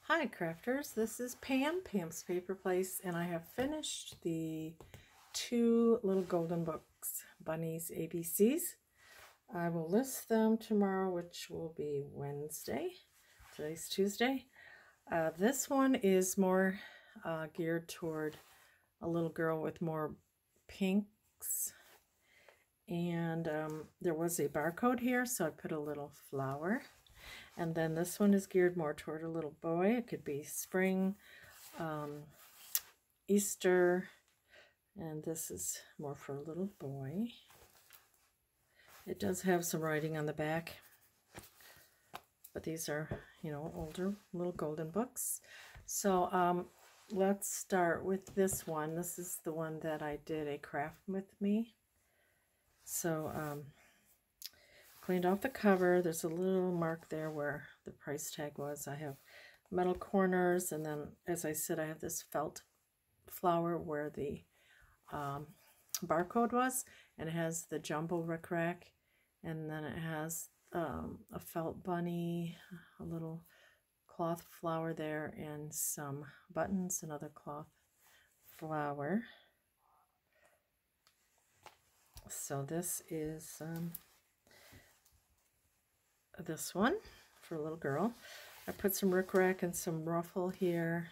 Hi crafters, this is Pam, Pam's Paper Place, and I have finished the 2 little golden books, Bunnies ABCs. I will list them tomorrow, which will be Wednesday. Today's Tuesday. This one is more geared toward a little girl with more pinks. And there was a barcode here, so I put a little flower. And then this one is geared more toward a little boy. It could be spring, Easter, and this is more for a little boy. It does have some writing on the back, but these are, older little golden books. So let's start with this one. This is the one that I did a craft with me. So cleaned off the cover. There's a little mark there where the price tag was. I have metal corners, and then, as I said, I have this felt flower where the barcode was, and it has the jumbo rickrack, and then it has a felt bunny, a little cloth flower there, and some buttons, another cloth flower. So this is this one for a little girl. I put some rickrack and some ruffle here,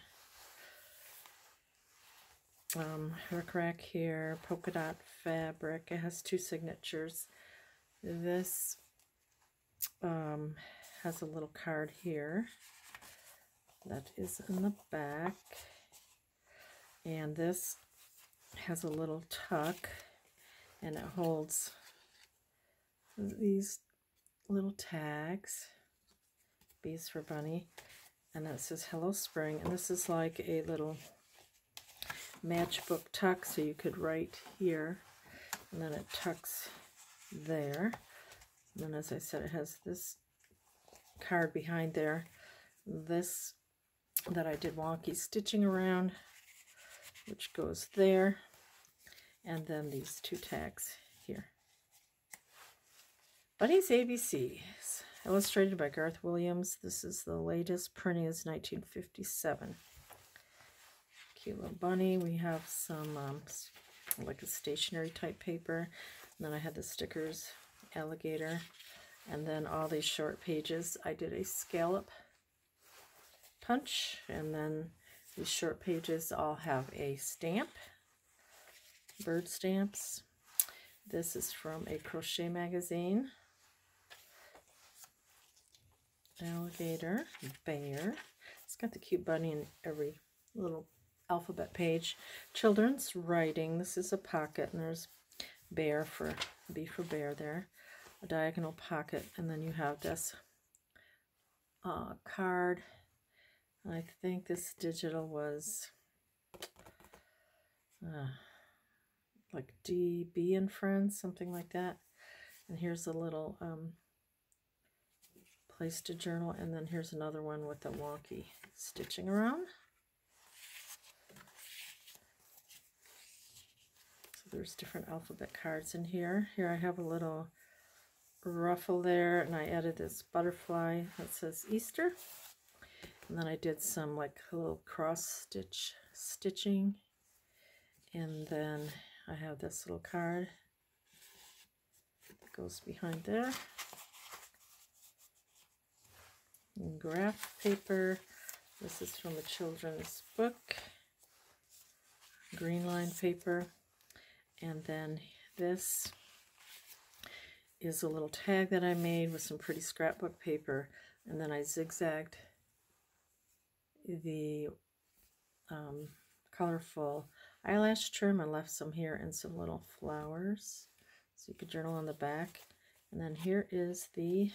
rickrack here, polka dot fabric. It has 2 signatures. This has a little card here that is in the back, and this has a little tuck, and it holds these little tags, B's for Bunny, and it says Hello Spring, and this is like a little matchbook tuck, so you could write here, and then it tucks there. And then, as I said, it has this card behind there, this that I did wonky stitching around, which goes there, and then these 2 tags here. Bunnies ABCs, illustrated by Garth Williams. This is the latest printing, is 1957. Cute little bunny. We have some like a stationery type paper, and then I had the stickers, alligator, and then all these short pages. I did a scallop punch, and then these short pages all have a stamp, bird stamps. This is from a crochet magazine. Alligator, bear. It's got the cute bunny in every little alphabet page. Children's writing. This is a pocket, and there's bear for B for bear there. A diagonal pocket, and then you have this card. I think this digital was like DB and Friends, something like that. And here's a little place to journal, and then here's another one with the wonky stitching around. So there's different alphabet cards in here. Here I have a little ruffle there, and I added this butterfly that says Easter. And then I did some like a little cross stitching, and then I have this little card that goes behind there. And graph paper. This is from a children's book. Green line paper. And then this is a little tag that I made with some pretty scrapbook paper, and then I zigzagged the colorful eyelash trim and left some here and some little flowers, so you could journal on the back. And then here is the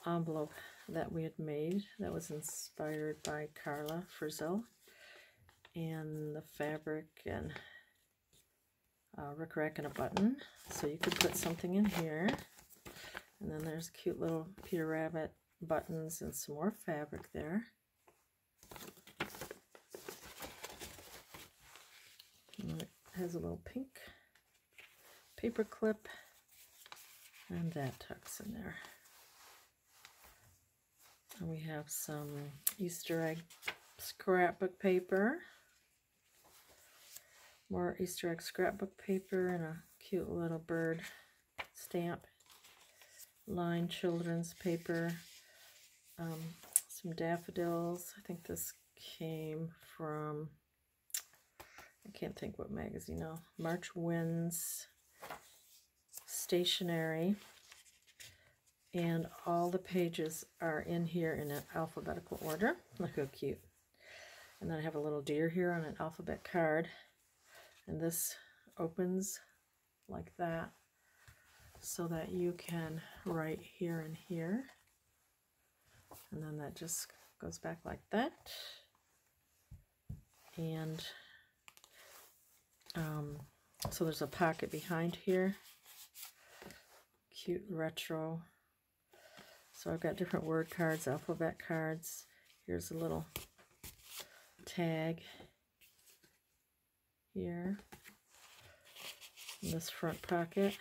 envelope that we had made that was inspired by Carla Frizzell, and the fabric and rickrack and a button, so you could put something in here. And then there's cute little Peter Rabbit buttons and some more fabric there. And it has a little pink paper clip, and that tucks in there. And we have some Easter egg scrapbook paper. More Easter egg scrapbook paper and a cute little bird stamp. Lined children's paper. Some daffodils. I think this came from, I can't think what magazine now. March Winds Stationery. And all the pages are in here in an alphabetical order. Look how cute. And then I have a little deer here on an alphabet card. And this opens like that so that you can write here and here. And then that just goes back like that. And so there's a pocket behind here. Cute retro. So I've got different word cards, alphabet cards. Here's a little tag here in this front pocket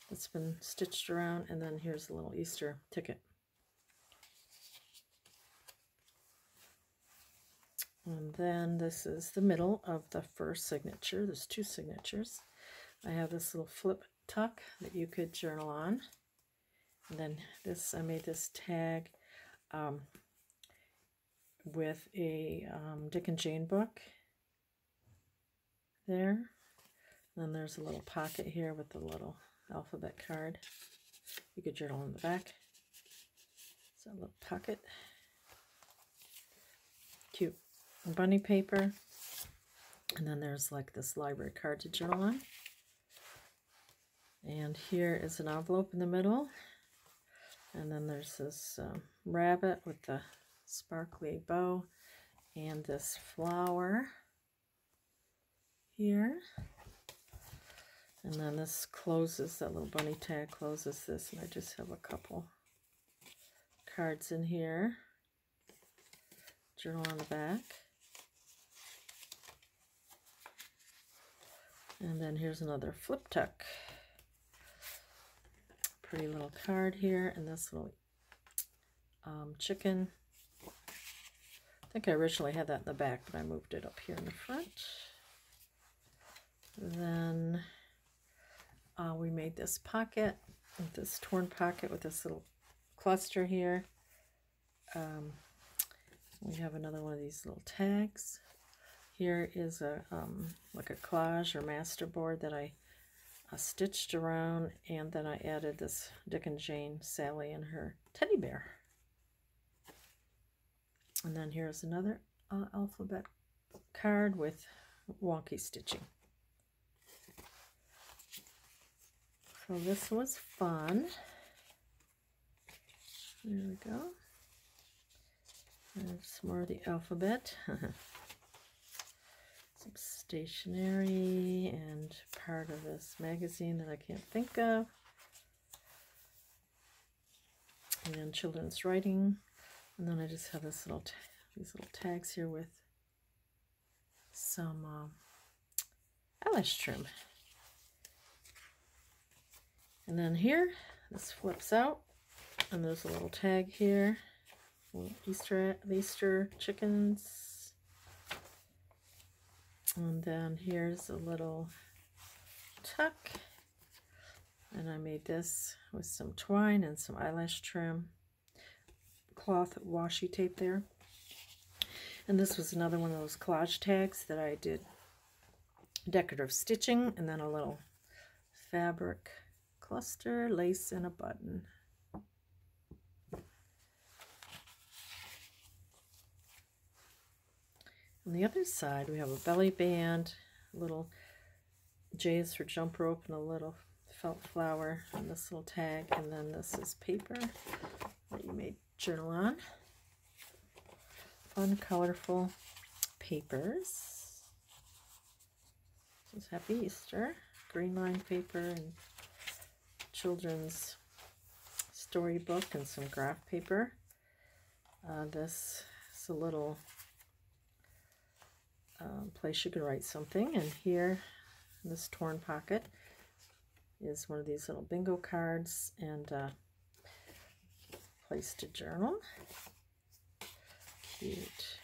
that's been stitched around, and then here's a little Easter ticket. And then this is the middle of the first signature. There's two signatures. I have this little flip tuck that you could journal on. And then this, I made this tag with a Dick and Jane book there. And then there's a little pocket here with the little alphabet card. You could journal in the back. So a little pocket. Cute bunny paper. And then there's like this library card to journal on. And here is an envelope in the middle. And then there's this rabbit with the sparkly bow and this flower here. And then this closes, that little bunny tag closes this, and I just have a couple cards in here. Journal on the back. And then here's another flip tuck. Pretty little card here, and this little chicken. I think I originally had that in the back, but I moved it up here in the front. Then we made this pocket, this torn pocket with this little cluster here. We have another one of these little tags. Here is a like a collage or masterboard that I stitched around, and then I added this Dick and Jane, Sally, and her teddy bear. And then here's another alphabet card with wonky stitching. So this was fun. There we go. And some more of the alphabet. Some stationery and part of this magazine that I can't think of. And then children's writing. And then I just have this these little tags here with some eyelash trim. And then here, this flips out, and there's a little tag here. Easter chickens. And then here's a little tuck. And I made this with some twine and some eyelash trim. Cloth washi tape there. And this was another one of those collage tags that I did decorative stitching, and then a little fabric cluster, lace, and a button. On the other side, we have a belly band, little J's for jump rope, and a little felt flower, and this little tag, and then this is paper that you may journal on. Fun, colorful papers. This is Happy Easter. Green line paper and children's storybook and some graph paper. This is a little place you can write something, and here in this torn pocket is one of these little bingo cards, and place to journal. Cute.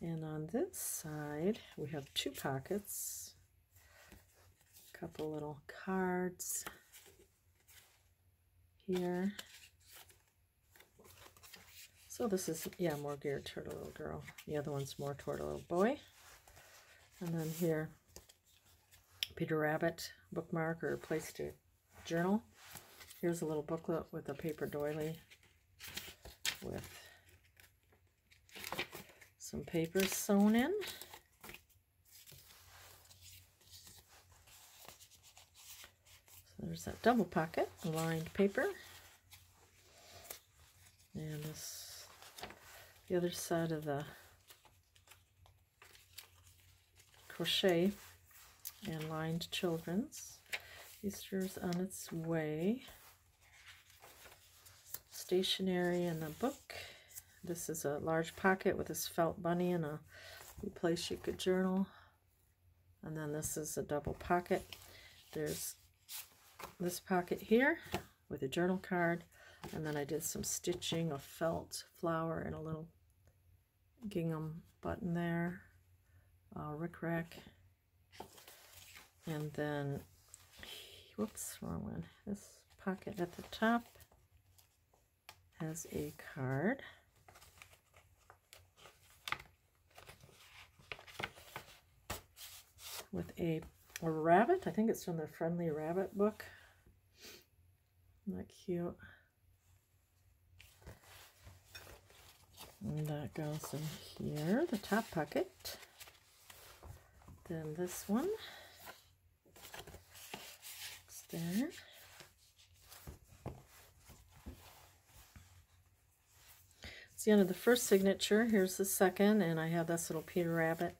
And on this side, we have 2 pockets, a couple little cards here. So this is, yeah, more geared toward a little girl. The other one's more toward a little boy. And then here, Peter Rabbit bookmark or place to journal. Here's a little booklet with a paper doily with some paper sewn in. So there's that double pocket, lined paper. And this, the other side of the crochet and lined children's. Easter's on its way. Stationery and a book. This is a large pocket with this felt bunny and a place you could journal. And then this is a double pocket. There's this pocket here with a journal card. And then I did some stitching of felt flower and a little gingham button there. Rickrack. And then, whoops, wrong one. This pocket at the top has a card. With a rabbit. I think it's from the Friendly Rabbit book. Isn't that cute? And that goes in here, the top pocket. Then this one. It's there. It's the end of the first signature. Here's the second, and I have this little Peter Rabbit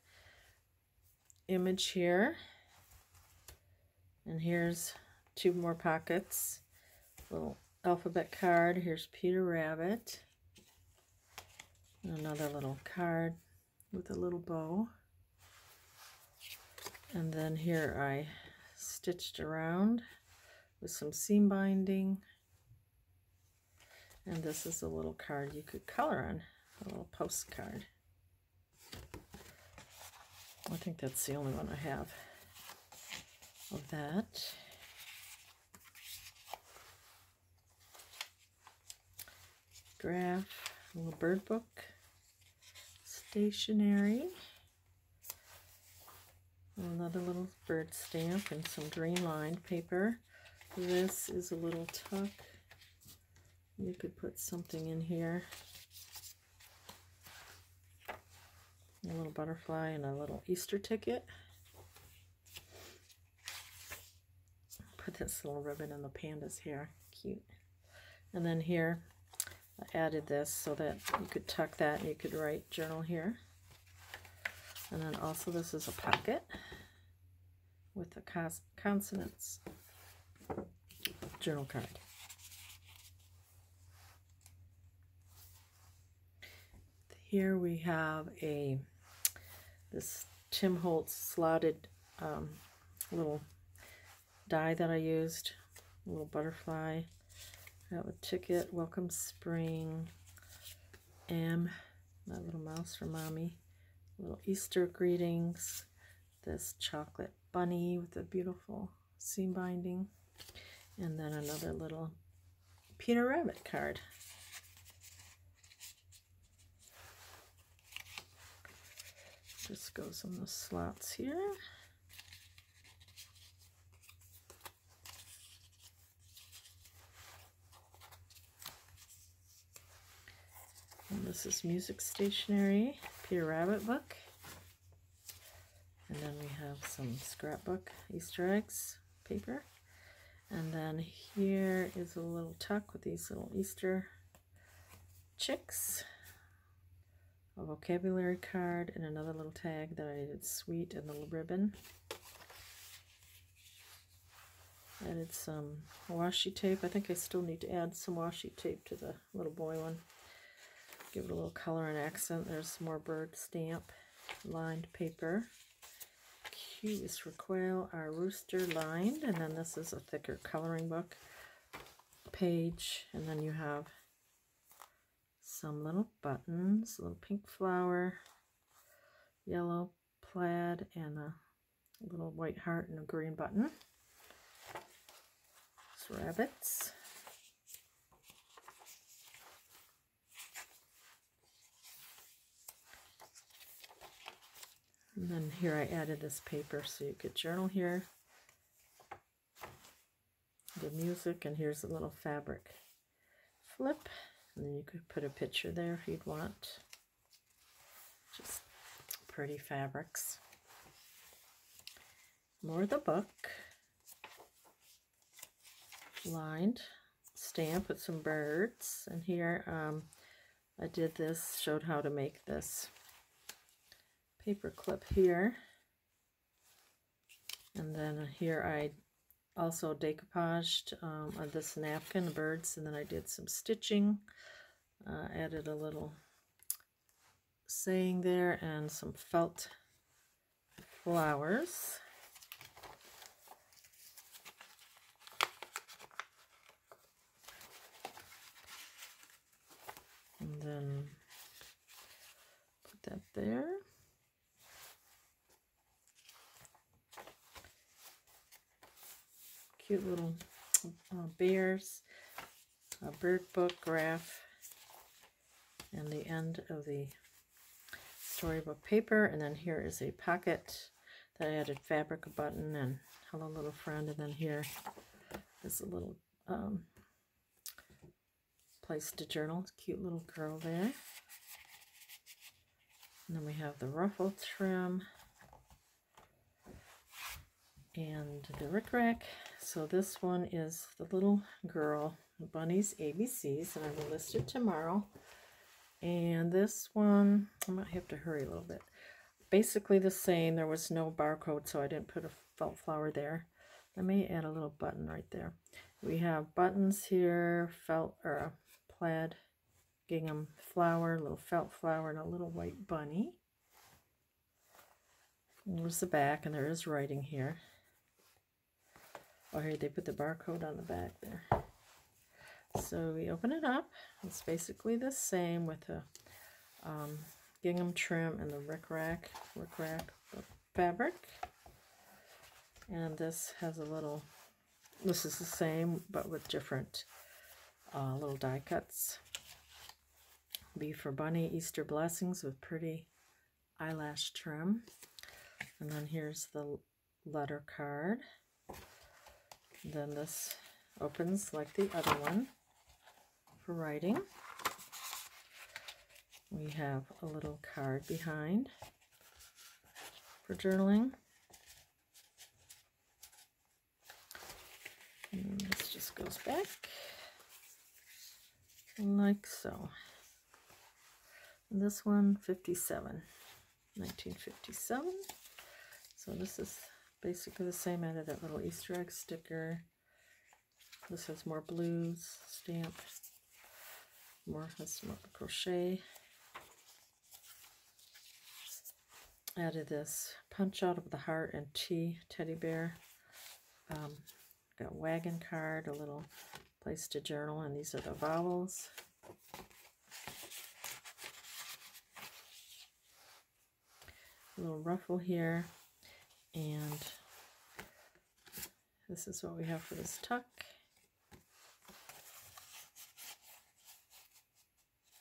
image here. And here's 2 more pockets. Little alphabet card. Here's Peter Rabbit. And another little card with a little bow. And then here I stitched around with some seam binding. And this is a little card you could color on, a little postcard. I think that's the only one I have of that. Graph, a little bird book, stationery, another little bird stamp, and some green lined paper. This is a little tuck. You could put something in here. A little butterfly and a little Easter ticket. Put this little ribbon in the panda's hair. Cute. And then here, I added this so that you could tuck that and you could write journal here. And then also this is a pocket with the consonants journal card. Here we have this Tim Holtz slotted little die that I used, a little butterfly. I have a ticket, welcome spring, that little mouse for mommy, little Easter greetings, this chocolate bunny with a beautiful seam binding, and then another little Peter Rabbit card. This goes in the slots here. And this is music stationery, Peter Rabbit book. And then we have some scrapbook Easter eggs paper. And then here is a little tuck with these little Easter chicks. A vocabulary card and another little tag that I did sweet and a little ribbon. Added some washi tape. I think I still need to add some washi tape to the little boy one. Give it a little color and accent. There's some more bird stamp, lined paper. Q is for quail, R rooster lined, and then this is a thicker coloring book page, and then you have some little buttons, a little pink flower, yellow plaid, and a little white heart and a green button. It's rabbits. And then here I added this paper so you could journal here. The music, and here's a little fabric flip. And then you could put a picture there if you'd want. Just pretty fabrics. More of the book. Lined stamp with some birds. And here I did this, showed how to make this paper clip here. And then here I also decoupaged on this napkin, the birds, and then I did some stitching. Added a little saying there and some felt flowers. And then put that there. Cute little bears, a bird book graph, and the end of the storybook paper. And then here is a pocket that I added fabric, a button, and hello little friend. And then here is a little place to journal. Cute little girl there. And then we have the ruffle trim and the rickrack. So this one is the little girl, Bunnies ABCs, and I will list it tomorrow. And this one, I might have to hurry a little bit. Basically the same. There was no barcode, so I didn't put a felt flower there. I may add a little button right there. We have buttons here, felt or a plaid gingham flower, a little felt flower, and a little white bunny. And there's the back, and there is writing here. Oh, here they put the barcode on the back there. So we open it up. It's basically the same with the gingham trim and the rickrack fabric. And this has a little, this is the same but with different little die cuts. B for bunny, Easter blessings with pretty eyelash trim. And then here's the letter card. And then this opens like the other one for writing. We have a little card behind for journaling. And this just goes back like so. And this one, 1957. So this is basically the same. I added that little Easter egg sticker. This has more blues, stamp, more crochet. Added this punch out of the heart and T teddy bear. Got wagon card, a little place to journal, and these are the vowels. A little ruffle here, and this is what we have for this tuck.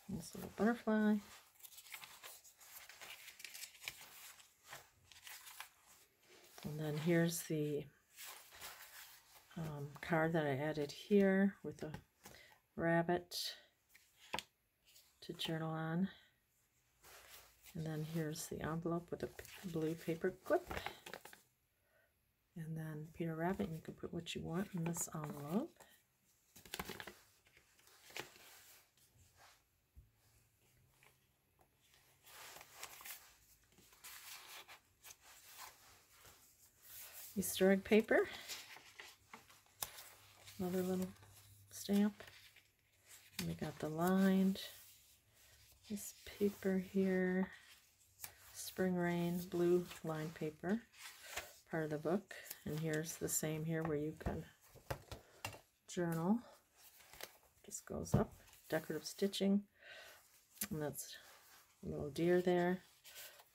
This little butterfly. And then here's the card that I added here with a rabbit to journal on. And then here's the envelope with a blue paper clip. And then Peter Rabbit, you can put what you want in this envelope. Easter egg paper. Another little stamp. And we got the lined, this paper here, spring rain, blue lined paper. part of the book. And here's the same here where you can journal. Just goes up, decorative stitching, and that's a little deer there.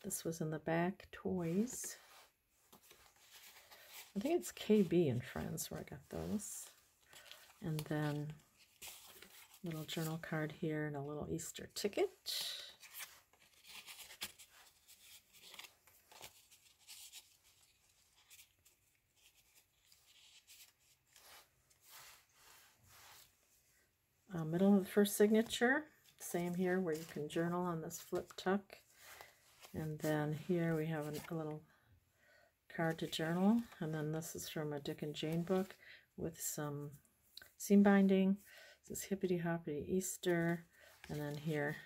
This was in the back, toys. I think it's KB and Friends where I got those. And then little journal card here and a little Easter ticket. Middle of the first signature, same here where you can journal on this flip tuck. And then here we have a little card to journal. And then this is from a Dick and Jane book with some seam binding. This is Hippity Hoppity Easter. And then here,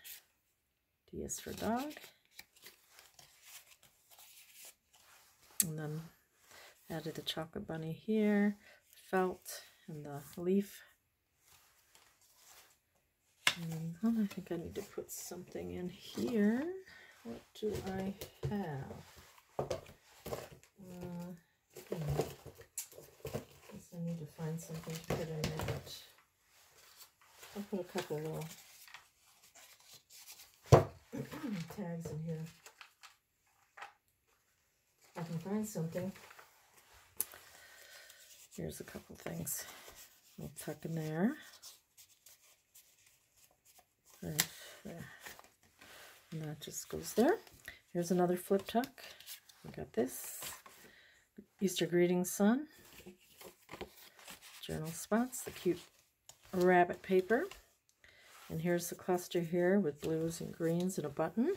D is for dog. And then added the chocolate bunny here, felt, and the leaf. And I think I need to put something in here. What do I have? Guess I need to find something to put in there. I'll put a couple little tags in here. If I can find something. Here's a couple things. I'll tuck in there. Right there. And that just goes there. Here's another flip tuck. We got this. Easter greetings, son. Journal spots, the cute rabbit paper. And here's the cluster here with blues and greens and a button.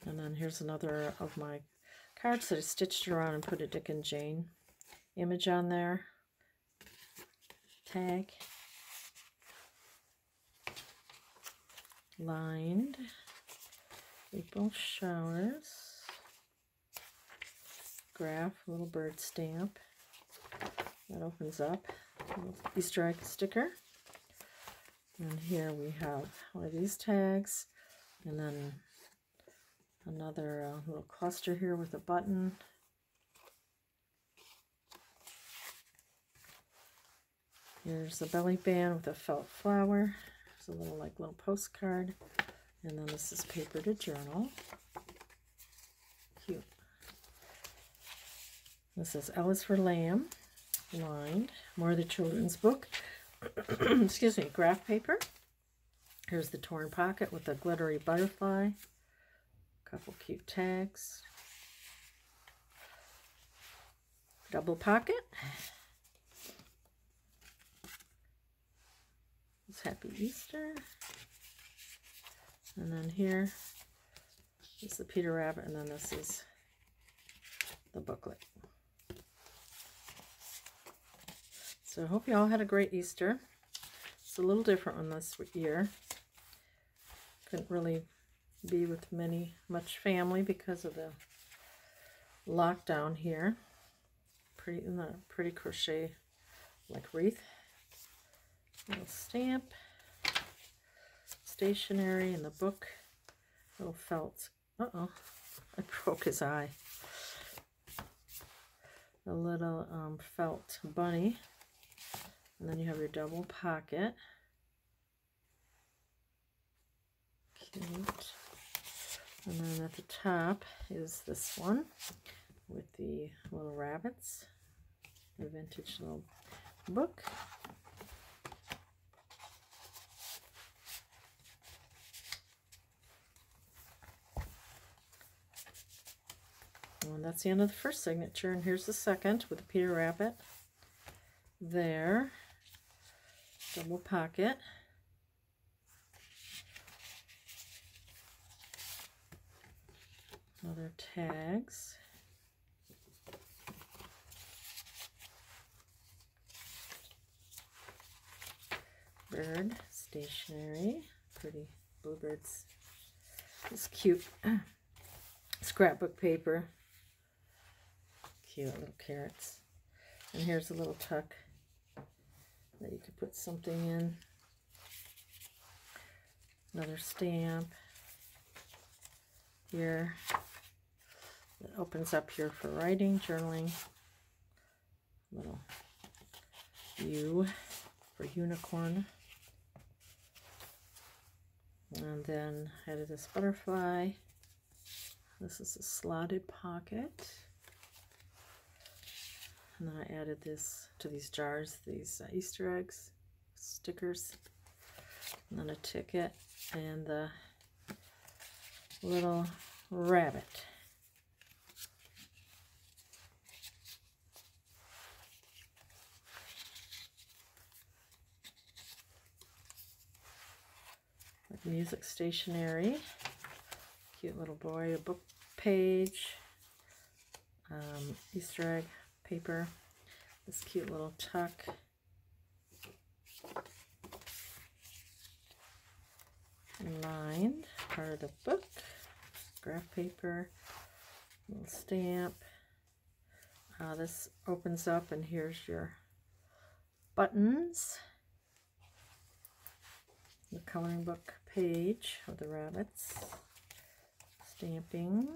And then here's another of my cards that I stitched around and put a Dick and Jane image on there. Tag. Lined. April showers. Graph, little bird stamp. That opens up. Little Easter egg sticker. And here we have one of these tags. And then another little cluster here with a button. Here's the belly band with a felt flower. There's a little postcard. And then this is paper to journal. Cute. This is L is for lamb. Lined. More of the children's book. Excuse me, graph paper. Here's the torn pocket with a glittery butterfly. Couple cute tags. Double pocket. It's Happy Easter. And then here is the Peter Rabbit, and then this is the booklet. So I hope you all had a great Easter. It's a little different one this year. Couldn't really be with much family because of the lockdown here. Pretty crochet like wreath. Little stamp. Stationery in the book. Little felt. Uh-oh. I broke his eye. A little felt bunny. And then you have your double pocket. Cute. And then at the top is this one with the little rabbits. The vintage little book. And that's the end of the first signature. And here's the second with the Peter Rabbit. There. Double pocket. Other tags. Bird, stationery, pretty bluebirds. This cute scrapbook paper. Cute little carrots. And here's a little tuck that you could put something in. Another stamp. Here, opens up here for writing, journaling. Little U for unicorn. And then I added this butterfly. This is a slotted pocket. And then I added this to these jars, these Easter eggs, stickers. And then a ticket and the little rabbit. Like music stationery. Cute little boy, a book page, Easter egg paper, this cute little tuck, lined part of the book, graph paper, little stamp. This opens up and here's your buttons, the coloring book page of the rabbits, stamping,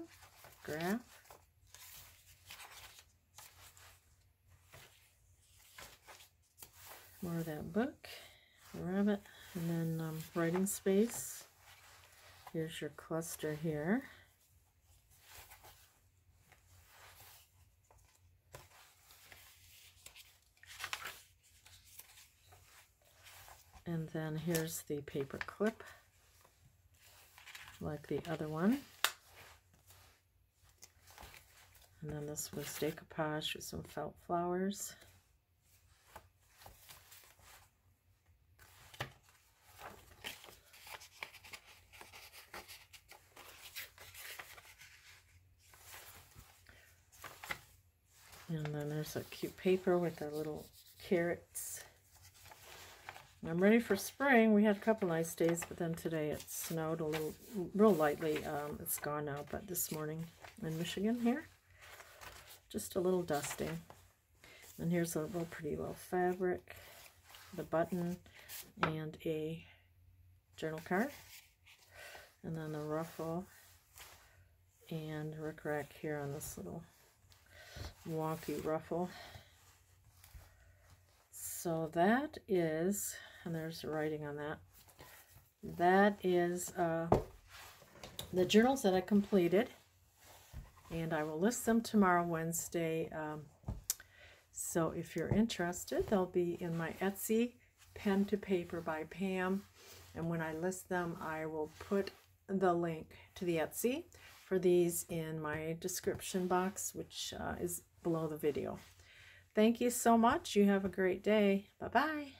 graph, more of that book, the rabbit, and then writing space. Here's your cluster here. And then here's the paper clip, like the other one. And then this was decoupage with some felt flowers. And then there's a cute paper with the little carrots. I'm ready for spring. We had a couple nice days, but then today it snowed a little, real lightly. It's gone now, but this morning in Michigan here, just a little dusting. And here's a little pretty little fabric, the button, and a journal card. And then a ruffle and rickrack here on this little wonky ruffle. So that is, and there's the writing on that. That is the journals that I completed, and I will list them tomorrow, Wednesday. So if you're interested, they'll be in my Etsy, Pen to Paper by Pam, and when I list them, I will put the link to the Etsy for these in my description box, which is below the video. Thank you so much. You have a great day. Bye-bye.